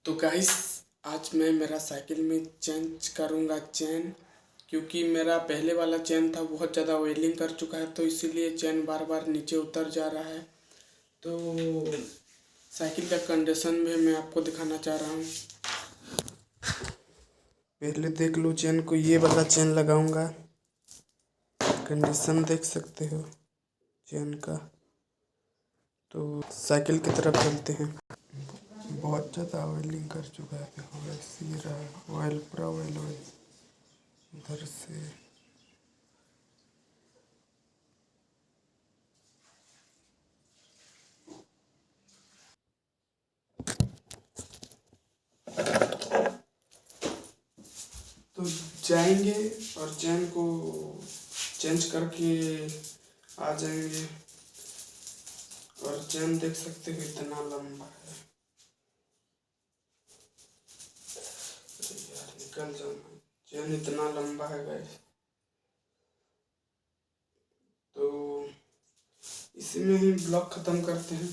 तो गाइस, आज मैं मेरा साइकिल में चेंज करूँगा चेन, क्योंकि मेरा पहले वाला चेन था बहुत ज़्यादा ऑयलिंग कर चुका है, तो इसीलिए चेन बार बार नीचे उतर जा रहा है। तो साइकिल का कंडीशन भी मैं आपको दिखाना चाह रहा हूँ। पहले देख लो चेन को, ये वाला चेन लगाऊंगा। कंडीशन देख सकते हो चेन का। तो साइकिल की तरफ चलते हैं। बहुत ज़्यादा ऑयलिंग कर चुका है, देखो ऐसे ही रहा, ऑयल पूरा ऑयल इधर से। तो जाएंगे और चेन को चेंज करके आ जाएंगे। और चेन देख सकते हो इतना लंबा है। अरे यार निकल जाना, चेन इतना लंबा है गाइस। तो इसी में ही ब्लॉग ख़त्म करते हैं।